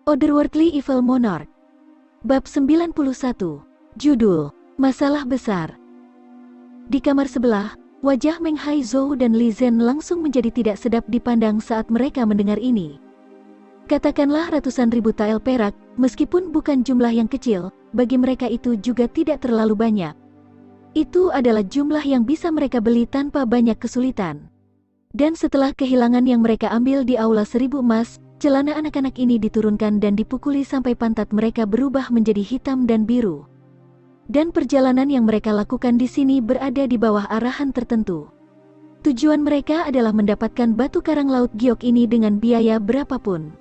Otherworldly Evil Monarch. Bab 91. Judul, Masalah Besar. Di kamar sebelah, wajah Meng Haizhou dan Li Zhen langsung menjadi tidak sedap dipandang saat mereka mendengar ini. Katakanlah ratusan ribu tael perak, meskipun bukan jumlah yang kecil, bagi mereka itu juga tidak terlalu banyak. Itu adalah jumlah yang bisa mereka beli tanpa banyak kesulitan. Dan setelah kehilangan yang mereka ambil di aula 1000 emas, celana anak-anak ini diturunkan dan dipukuli sampai pantat mereka berubah menjadi hitam dan biru. Dan perjalanan yang mereka lakukan di sini berada di bawah arahan tertentu. Tujuan mereka adalah mendapatkan batu karang laut giok ini dengan biaya berapapun.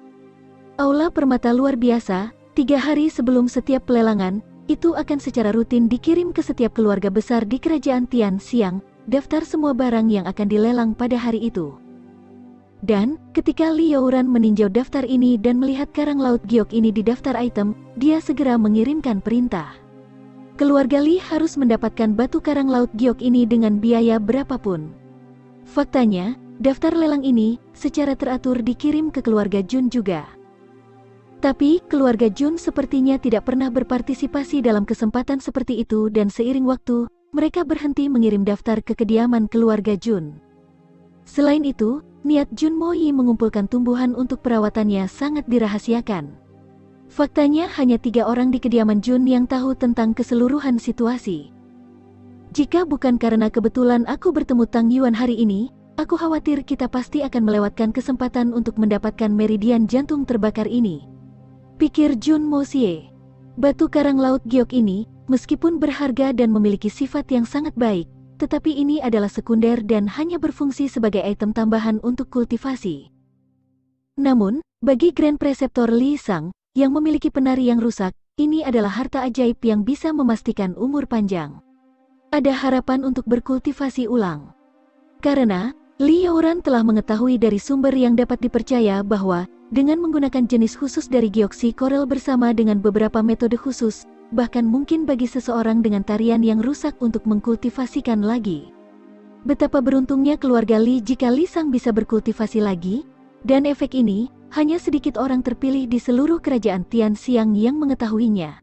Aula permata luar biasa, 3 hari sebelum setiap pelelangan, itu akan secara rutin dikirim ke setiap keluarga besar di kerajaan Tian Xiang, daftar semua barang yang akan dilelang pada hari itu. Dan, ketika Li Youran meninjau daftar ini dan melihat karang laut giok ini di daftar item, dia segera mengirimkan perintah. Keluarga Li harus mendapatkan batu karang laut giok ini dengan biaya berapapun. Faktanya, daftar lelang ini secara teratur dikirim ke keluarga Jun juga. Tapi, keluarga Jun sepertinya tidak pernah berpartisipasi dalam kesempatan seperti itu dan seiring waktu, mereka berhenti mengirim daftar ke kediaman keluarga Jun. Selain itu, niat Jun Mo Yi mengumpulkan tumbuhan untuk perawatannya sangat dirahasiakan. Faktanya hanya 3 orang di kediaman Jun yang tahu tentang keseluruhan situasi. Jika bukan karena kebetulan aku bertemu Tang Yuan hari ini, aku khawatir kita pasti akan melewatkan kesempatan untuk mendapatkan meridian jantung terbakar ini. Pikir Jun Mo Xie. Batu karang laut giok ini, meskipun berharga dan memiliki sifat yang sangat baik, tetapi ini adalah sekunder dan hanya berfungsi sebagai item tambahan untuk kultivasi. Namun, bagi Grand Preceptor Li Sang, yang memiliki penari yang rusak, ini adalah harta ajaib yang bisa memastikan umur panjang. Ada harapan untuk berkultivasi ulang. Karena, Li Youran telah mengetahui dari sumber yang dapat dipercaya bahwa, dengan menggunakan jenis khusus dari gioksi korel bersama dengan beberapa metode khusus, bahkan mungkin bagi seseorang dengan tarian yang rusak untuk mengkultivasikan lagi. Betapa beruntungnya keluarga Li jika Li Sang bisa berkultivasi lagi, dan efek ini, hanya sedikit orang terpilih di seluruh kerajaan Tian Xiang yang mengetahuinya.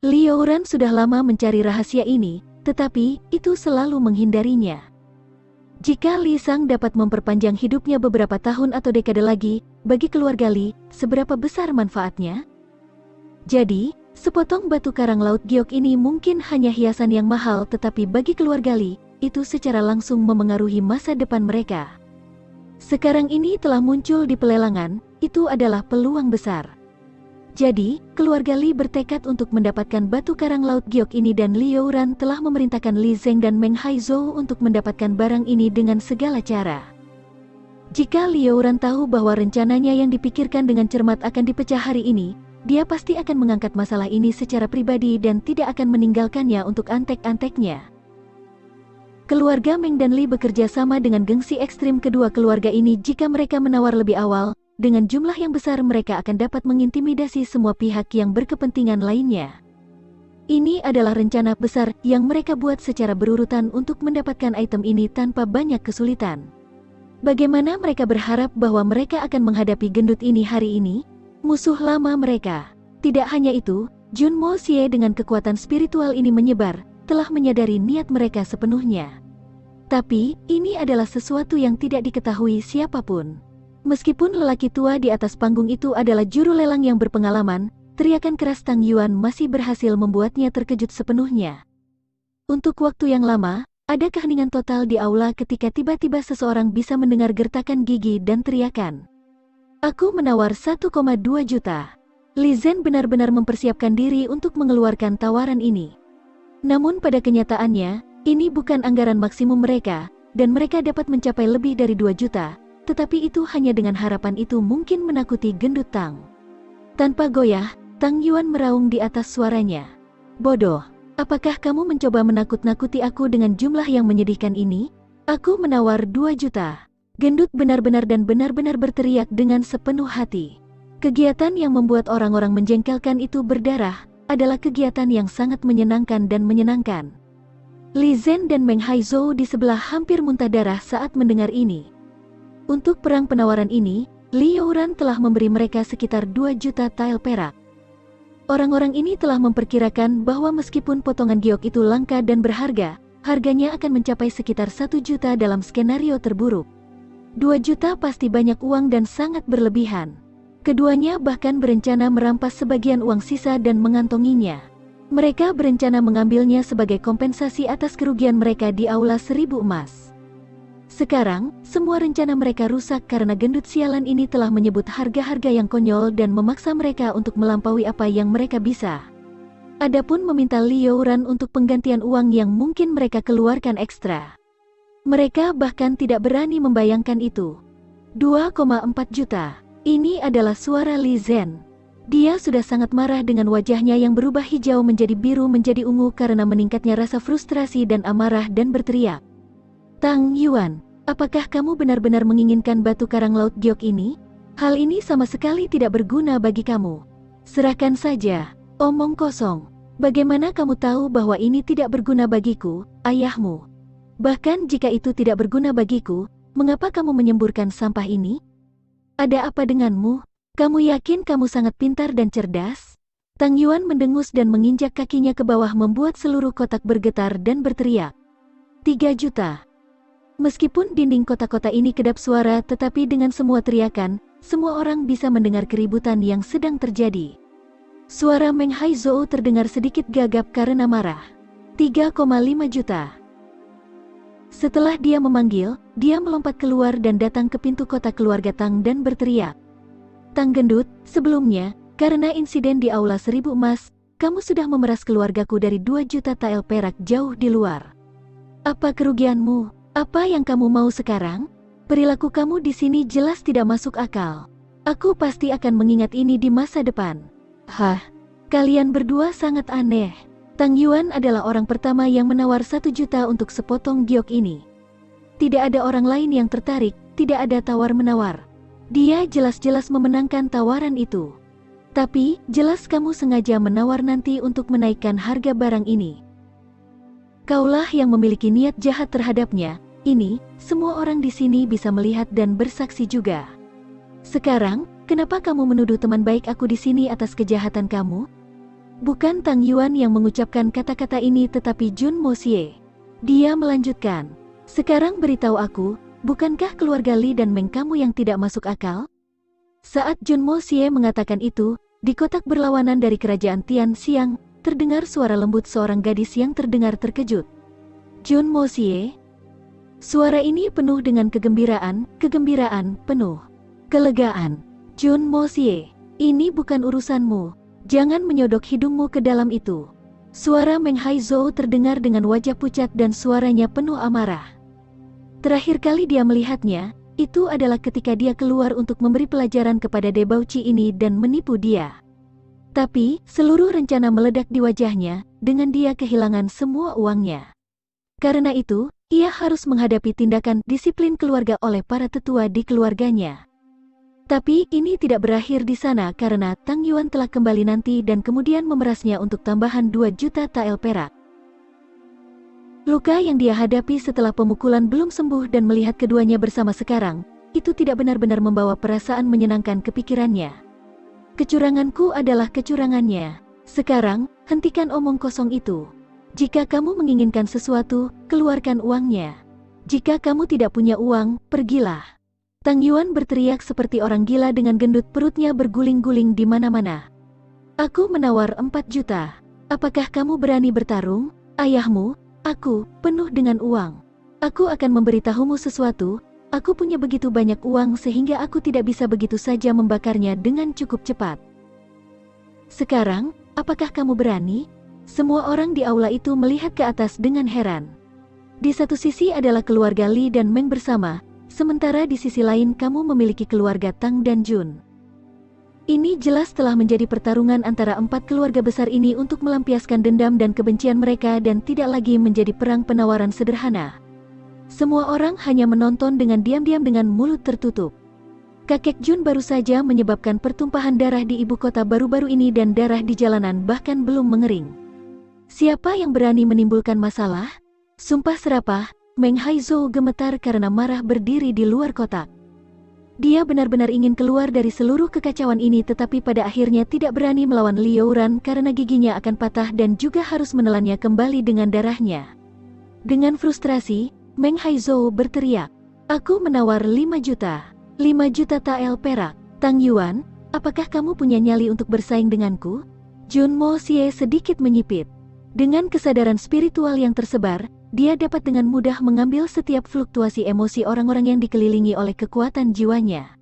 Li Youran sudah lama mencari rahasia ini, tetapi, itu selalu menghindarinya. Jika Li Sang dapat memperpanjang hidupnya beberapa tahun atau dekade lagi, bagi keluarga Li, seberapa besar manfaatnya? Jadi, sepotong batu karang laut giok ini mungkin hanya hiasan yang mahal, tetapi bagi keluarga Li, itu secara langsung memengaruhi masa depan mereka. Sekarang ini telah muncul di pelelangan, itu adalah peluang besar. Jadi, keluarga Li bertekad untuk mendapatkan batu karang laut giok ini dan Li Youran telah memerintahkan Li Zeng dan Meng Haizhou untuk mendapatkan barang ini dengan segala cara. Jika Li Youran tahu bahwa rencananya yang dipikirkan dengan cermat akan dipecah hari ini, dia pasti akan mengangkat masalah ini secara pribadi dan tidak akan meninggalkannya untuk antek-anteknya. Keluarga Meng dan Li bekerja sama dengan gengsi ekstrim kedua keluarga ini. Jika mereka menawar lebih awal, dengan jumlah yang besar mereka akan dapat mengintimidasi semua pihak yang berkepentingan lainnya. Ini adalah rencana besar yang mereka buat secara berurutan untuk mendapatkan item ini tanpa banyak kesulitan. Bagaimana mereka berharap bahwa mereka akan menghadapi gendut ini hari ini? Musuh lama mereka. Tidak hanya itu, Jun Mo Xie dengan kekuatan spiritual ini menyebar, telah menyadari niat mereka sepenuhnya. Tapi, ini adalah sesuatu yang tidak diketahui siapapun. Meskipun lelaki tua di atas panggung itu adalah juru lelang yang berpengalaman, teriakan keras Tang Yuan masih berhasil membuatnya terkejut sepenuhnya. Untuk waktu yang lama, ada keheningan total di aula ketika tiba-tiba seseorang bisa mendengar gertakan gigi dan teriakan. Aku menawar 1,2 juta. Li Zhen benar-benar mempersiapkan diri untuk mengeluarkan tawaran ini. Namun pada kenyataannya, ini bukan anggaran maksimum mereka, dan mereka dapat mencapai lebih dari 2 juta, tetapi itu hanya dengan harapan itu mungkin menakuti gendut Tang. Tanpa goyah, Tang Yuan meraung di atas suaranya. Bodoh, apakah kamu mencoba menakut-nakuti aku dengan jumlah yang menyedihkan ini? Aku menawar 2 juta. Gendut benar-benar dan benar-benar berteriak dengan sepenuh hati. Kegiatan yang membuat orang-orang menjengkelkan itu berdarah, adalah kegiatan yang sangat menyenangkan dan menyenangkan. Li Zhen dan Meng Haizhou di sebelah hampir muntah darah saat mendengar ini. Untuk perang penawaran ini, Li Youran telah memberi mereka sekitar 2 juta tael perak. Orang-orang ini telah memperkirakan bahwa meskipun potongan giok itu langka dan berharga, harganya akan mencapai sekitar 1 juta dalam skenario terburuk. 2 juta pasti banyak uang dan sangat berlebihan. Keduanya bahkan berencana merampas sebagian uang sisa dan mengantonginya. Mereka berencana mengambilnya sebagai kompensasi atas kerugian mereka di Aula 1000 Emas. Sekarang, semua rencana mereka rusak karena gendut sialan ini telah menyebut harga-harga yang konyol dan memaksa mereka untuk melampaui apa yang mereka bisa. Adapun meminta Li Youran untuk penggantian uang yang mungkin mereka keluarkan ekstra. Mereka bahkan tidak berani membayangkan itu. 2,4 juta. Ini adalah suara Li Zhen. Dia sudah sangat marah dengan wajahnya yang berubah hijau menjadi biru menjadi ungu karena meningkatnya rasa frustrasi dan amarah dan berteriak. Tang Yuan, apakah kamu benar-benar menginginkan batu karang laut giok ini? Hal ini sama sekali tidak berguna bagi kamu. Serahkan saja, omong kosong. Bagaimana kamu tahu bahwa ini tidak berguna bagiku, ayahmu? Bahkan jika itu tidak berguna bagiku, mengapa kamu menyemburkan sampah ini? Ada apa denganmu? Kamu yakin kamu sangat pintar dan cerdas? Tang Yuan mendengus dan menginjak kakinya ke bawah membuat seluruh kotak bergetar dan berteriak. 3 juta. Meskipun dinding kotak-kotak ini kedap suara tetapi dengan semua teriakan, semua orang bisa mendengar keributan yang sedang terjadi. Suara Meng Haizhou terdengar sedikit gagap karena marah. 3,5 juta. Setelah dia memanggil, dia melompat keluar dan datang ke pintu kotak keluarga Tang dan berteriak. Tang gendut, sebelumnya, karena insiden di Aula 1000 Emas, kamu sudah memeras keluargaku dari 2 juta tael perak jauh di luar. Apa kerugianmu? Apa yang kamu mau sekarang? Perilaku kamu di sini jelas tidak masuk akal. Aku pasti akan mengingat ini di masa depan. Hah? Kalian berdua sangat aneh. Tang Yuan adalah orang pertama yang menawar 1 juta untuk sepotong giok ini. Tidak ada orang lain yang tertarik, tidak ada tawar-menawar. Dia jelas-jelas memenangkan tawaran itu. Tapi, jelas kamu sengaja menawar nanti untuk menaikkan harga barang ini. Kaulah yang memiliki niat jahat terhadapnya. Ini, semua orang di sini bisa melihat dan bersaksi juga. Sekarang, kenapa kamu menuduh teman baik aku di sini atas kejahatan kamu? Bukan Tang Yuan yang mengucapkan kata-kata ini tetapi Jun Moxie. Dia melanjutkan, sekarang beritahu aku, bukankah keluarga Li dan Meng kamu yang tidak masuk akal? Saat Jun Moxie mengatakan itu, di kotak berlawanan dari kerajaan Tian Xiang, terdengar suara lembut seorang gadis yang terdengar terkejut. Jun Moxie. Suara ini penuh dengan kegembiraan penuh. Kelegaan. Jun Moxie, ini bukan urusanmu. Jangan menyodok hidungmu ke dalam itu. Suara Meng Haizhou terdengar dengan wajah pucat dan suaranya penuh amarah. Terakhir kali dia melihatnya, itu adalah ketika dia keluar untuk memberi pelajaran kepada Debauci ini dan menipu dia. Tapi, seluruh rencana meledak di wajahnya, dengan dia kehilangan semua uangnya. Karena itu, ia harus menghadapi tindakan disiplin keluarga oleh para tetua di keluarganya. Tapi ini tidak berakhir di sana karena Tang Yuan telah kembali nanti dan kemudian memerasnya untuk tambahan 2 juta tael perak. Luka yang dia hadapi setelah pemukulan belum sembuh dan melihat keduanya bersama sekarang, itu tidak benar-benar membawa perasaan menyenangkan ke pikirannya. Kecuranganku adalah kecurangannya. Sekarang, hentikan omong kosong itu. Jika kamu menginginkan sesuatu, keluarkan uangnya. Jika kamu tidak punya uang, pergilah. Tang Yuan berteriak seperti orang gila dengan gendut perutnya berguling-guling di mana-mana. Aku menawar 4 juta. Apakah kamu berani bertarung? Ayahmu, aku, penuh dengan uang. Aku akan memberitahumu sesuatu. Aku punya begitu banyak uang sehingga aku tidak bisa begitu saja membakarnya dengan cukup cepat. Sekarang, apakah kamu berani? Semua orang di aula itu melihat ke atas dengan heran. Di satu sisi adalah keluarga Li dan Meng bersama, sementara di sisi lain kamu memiliki keluarga Tang dan Jun. Ini jelas telah menjadi pertarungan antara 4 keluarga besar ini untuk melampiaskan dendam dan kebencian mereka dan tidak lagi menjadi perang penawaran sederhana. Semua orang hanya menonton dengan diam-diam dengan mulut tertutup. Kakek Jun baru saja menyebabkan pertumpahan darah di ibu kota baru-baru ini dan darah di jalanan bahkan belum mengering. Siapa yang berani menimbulkan masalah? Sumpah serapah, Meng Haizhou gemetar karena marah berdiri di luar kotak. Dia benar-benar ingin keluar dari seluruh kekacauan ini, tetapi pada akhirnya tidak berani melawan Liu Ran karena giginya akan patah dan juga harus menelannya kembali dengan darahnya. Dengan frustrasi, Meng Haizhou berteriak, "Aku menawar 5 juta. 5 juta tael perak. Tang Yuan, apakah kamu punya nyali untuk bersaing denganku?" Jun Mo Xie sedikit menyipit. Dengan kesadaran spiritual yang tersebar, dia dapat dengan mudah mengambil setiap fluktuasi emosi orang-orang yang dikelilingi oleh kekuatan jiwanya.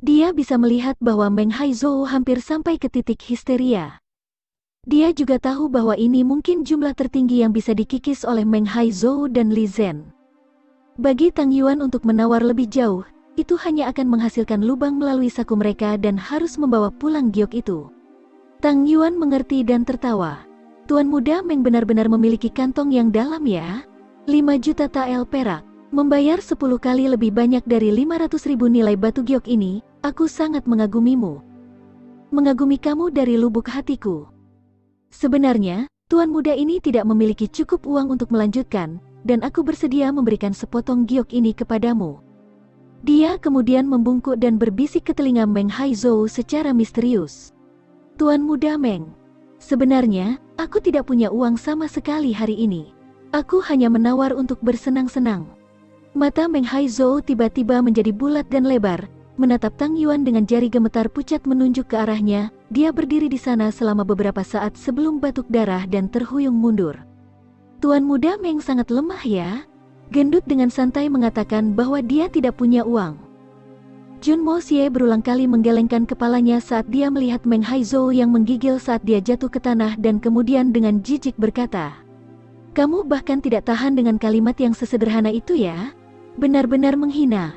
Dia bisa melihat bahwa Meng Haizhou hampir sampai ke titik histeria. Dia juga tahu bahwa ini mungkin jumlah tertinggi yang bisa dikikis oleh Meng Haizhou dan Li Zhen. Bagi Tang Yuan untuk menawar lebih jauh, itu hanya akan menghasilkan lubang melalui saku mereka dan harus membawa pulang giok itu. Tang Yuan mengerti dan tertawa. Tuan muda Meng benar-benar memiliki kantong yang dalam ya. 5 juta tael perak. Membayar 10 kali lebih banyak dari 500.000 nilai batu giok ini, aku sangat mengagumimu. Mengagumi kamu dari lubuk hatiku. Sebenarnya, tuan muda ini tidak memiliki cukup uang untuk melanjutkan, dan aku bersedia memberikan sepotong giok ini kepadamu. Dia kemudian membungkuk dan berbisik ke telinga Meng Haizhou secara misterius. Tuan muda Meng, sebenarnya, aku tidak punya uang sama sekali hari ini. Aku hanya menawar untuk bersenang-senang. Mata Meng Haizhou tiba-tiba menjadi bulat dan lebar, menatap Tang Yuan dengan jari gemetar pucat menunjuk ke arahnya. Dia berdiri di sana selama beberapa saat sebelum batuk darah dan terhuyung mundur. Tuan muda Meng sangat lemah ya. Gendut dengan santai mengatakan bahwa dia tidak punya uang. Jun Mo Xie berulang kali menggelengkan kepalanya saat dia melihat Meng Haizhou yang menggigil saat dia jatuh ke tanah dan kemudian dengan jijik berkata, "Kamu bahkan tidak tahan dengan kalimat yang sesederhana itu ya? Benar-benar menghina."